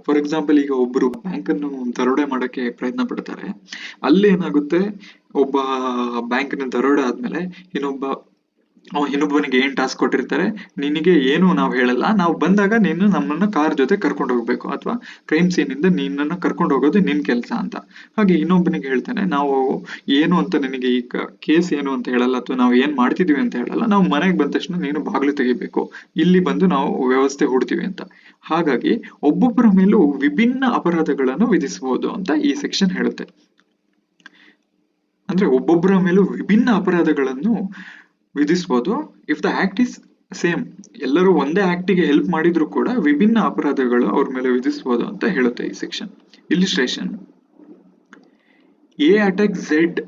ಫಾರ್ ಎಕ್ಸಾಂಪಲ್ ಈಗ ಒಬ್ಬರು ಬ್ಯಾಂಕ್ ಅನ್ನು ದರೋಡೆ ಮಾಡಕ್ಕೆ ಪ್ರಯತ್ನ ಪಡ್ತಾರೆ. ಅಲ್ಲಿ ಏನಾಗುತ್ತೆ, ಒಬ್ಬ ಬ್ಯಾಂಕ್ ನ ದರೋಡೆ ಆದ್ಮೇಲೆ ಇನ್ನೊಬ್ಬನಿಗೆ ಏನ್ ಟಾಸ್ಕ್ ಕೊಟ್ಟಿರ್ತಾರೆ, ನಿನಗೆ ಏನು ನಾವು ಹೇಳಲ್ಲ, ನಾವು ಬಂದಾಗ ನೀನು ನಮ್ಮನ್ನ ಕಾರ್ ಜೊತೆ ಕರ್ಕೊಂಡು ಹೋಗ್ಬೇಕು ಅಥವಾ ಕ್ರೈಮ್ ಸೀನ್ ಇಂದ ನಿನ್ನನ್ನ ಕರ್ಕೊಂಡು ಹೋಗೋದು ನಿನ್ ಕೆಲಸ ಅಂತ. ಹಾಗೆ ಇನ್ನೊಬ್ಬನಿಗೆ ಹೇಳ್ತಾನೆ, ನಾವು ಏನು ಅಂತ ನಿನಗೆ ಈ ಕೇಸ್ ಏನು ಅಂತ ಹೇಳಲ್ಲ ಅಥವಾ ನಾವು ಏನ್ ಮಾಡ್ತಿದೀವಿ ಅಂತ ಹೇಳಲ್ಲ, ನಾವು ಮನೆಗೆ ಬಂದ ತಕ್ಷಣ ನೀನು ಬಾಗಿಲು ತೆಗಿಬೇಕು, ಇಲ್ಲಿ ಬಂದು ನಾವು ವ್ಯವಸ್ಥೆ ಹೂಡ್ತೀವಿ ಅಂತ. ಹಾಗಾಗಿ ಒಬ್ಬೊಬ್ಬರ ಮೇಲೂ ವಿಭಿನ್ನ ಅಪರಾಧಗಳನ್ನು ವಿಧಿಸಬಹುದು ಅಂತ ಈ ಸೆಕ್ಷನ್ ಹೇಳುತ್ತೆ. ಅಂದ್ರೆ ಒಬ್ಬೊಬ್ಬರ ಮೇಲೂ ವಿಭಿನ್ನ ಅಪರಾಧಗಳನ್ನು ವಿಧಿಸಬಹುದು. If the act is same, ಎಲ್ಲರೂ ಒಂದೇ ಆಕ್ಟಿಗೆ ಹೆಲ್ಪ್ ಮಾಡಿದ್ರು ಕೂಡ ವಿಭಿನ್ನ ಅಪರಾಧಗಳು ಅವ್ರ ಮೇಲೆ ವಿಧಿಸಬಹುದು ಅಂತ ಹೇಳುತ್ತೆ ಈ section. Illustration: A attack Z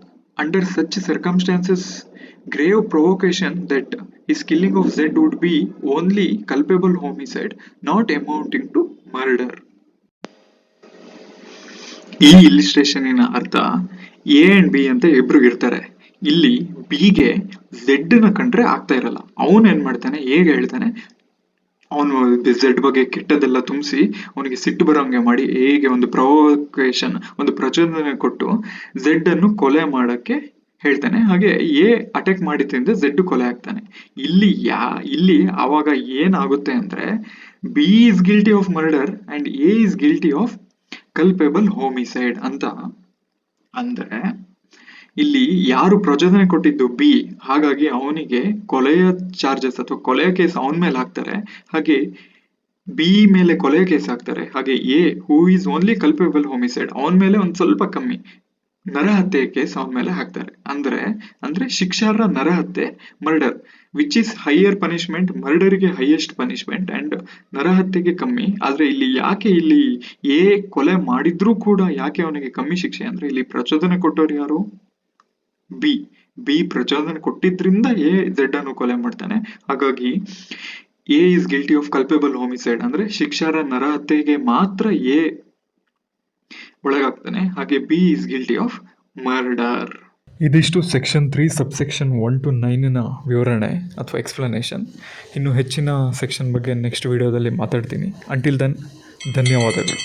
under such circumstances grave provocation that his killing of Z would be only culpable homicide, not amounting to murder. ಈ ಇಲಿಸ್ಟ್ರೇಷನ್ ಅರ್ಥ ಎ ಅಂಡ್ ಬಿ ಅಂತ ಇಬ್ರು ಇರ್ತಾರೆ. ಇಲ್ಲಿ ಬಿಗೆ ಝೆಡ್ ನ ಕಂಡ್ರೆ ಆಗ್ತಾ ಇರಲ್ಲ. ಅವನ್ ಏನ್ ಮಾಡ್ತಾನೆ, ಹೇಗೆ ಹೇಳ್ತಾನೆ, ಅವನು ಝೆಡ್ ಬಗ್ಗೆ ಕೆಟ್ಟದೆಲ್ಲ ತುಂಬಿಸಿ ಅವನಿಗೆ ಸಿಟ್ಟು ಬರೋಂಗೆ ಮಾಡಿ ಹೇಗೆ ಒಂದು ಪ್ರೊವೊಕೇಶನ್, ಒಂದು ಪ್ರಚೋದನೆ ಕೊಟ್ಟು ಝೆಡ್ ಅನ್ನು ಕೊಲೆ ಮಾಡಕ್ಕೆ ಹೇಳ್ತಾನೆ. ಹಾಗೆ ಎ ಅಟ್ಯಾಕ್ ಮಾಡಿದ್ರಿಂದ ಝೆಡ್ ಕೊಲೆ ಆಗ್ತಾನೆ. ಇಲ್ಲಿ ಆವಾಗ ಏನಾಗುತ್ತೆ ಅಂದ್ರೆ B is guilty of murder and A is guilty of culpable homicide ಅಂತ. ಅಂದ್ರೆ ಇಲ್ಲಿ ಯಾರು ಪ್ರಚೋದನೆ ಕೊಟ್ಟಿದ್ದು ಬಿ, ಹಾಗಾಗಿ ಅವನಿಗೆ ಕೊಲೆಯ ಚಾರ್ಜಸ್ ಅಥವಾ ಕೊಲೆಯ ಕೇಸ್ ಅವನ ಮೇಲೆ ಹಾಕ್ತಾರೆ. ಹಾಗೆ ಬಿ ಮೇಲೆ ಕೊಲೆಯ ಕೇಸ್ ಹಾಕ್ತಾರೆ. ಹಾಗೆ A who is only culpable homicide ಅವನ ಮೇಲೆ ಒಂದ್ ಸ್ವಲ್ಪ ಕಮ್ಮಿ ನರಹತ್ಯೆ ಕೇಸ್ ಅವನ ಮೇಲೆ ಹಾಕ್ತಾರೆ. ಅಂದ್ರೆ ಶಿಕ್ಷಾರ್ಹ ನರಹತ್ಯೆ, murder, which is higher punishment. ಮರ್ಡರ್ಗೆ ಹೈಯೆಸ್ಟ್ ಪನಿಷ್ಮೆಂಟ್ ಅಂಡ್ ನರಹತ್ಯೆಗೆ ಕಮ್ಮಿ. ಆದ್ರೆ ಯಾಕೆ ಇಲ್ಲಿ ಎ ಕೊಲೆ ಮಾಡಿದ್ರೂ ಕೂಡ ಯಾಕೆ ಅವನಿಗೆ ಕಮ್ಮಿ ಶಿಕ್ಷೆ ಅಂದ್ರೆ ಇಲ್ಲಿ ಪ್ರಚೋದನೆ ಕೊಟ್ಟವ್ರು ಯಾರು? ಬಿ ಪ್ರಚೋದನೆ ಕೊಟ್ಟಿದ್ರಿಂದ ಎ ಝೆಡ್ ಅನ್ನು ಕೊಲೆ ಮಾಡ್ತಾನೆ. ಹಾಗಾಗಿ A is guilty of culpable homicide ಅಂದ್ರೆ ಶಿಕ್ಷಾರ್ಹ ನರಹತ್ಯೆಗೆ ಮಾತ್ರ ಎ ಒಳಗಾಗ್ತಾನೆ. ಹಾಗೆ B is guilty of murder. ಇದಿಷ್ಟು ಸೆಕ್ಷನ್ 3 ಸಬ್ಸೆಕ್ಷನ್ 1 to 9ನ ವಿವರಣೆ ಅಥವಾ ಎಕ್ಸ್ಪ್ಲನೇಷನ್. ಇನ್ನು ಹೆಚ್ಚಿನ ಸೆಕ್ಷನ್ ಬಗ್ಗೆ ನೆಕ್ಸ್ಟ್ ವಿಡಿಯೋದಲ್ಲಿ ಮಾತಾಡ್ತೀನಿ. ಅಂಟಿಲ್ ದೆನ್ ಧನ್ಯವಾದಗಳು.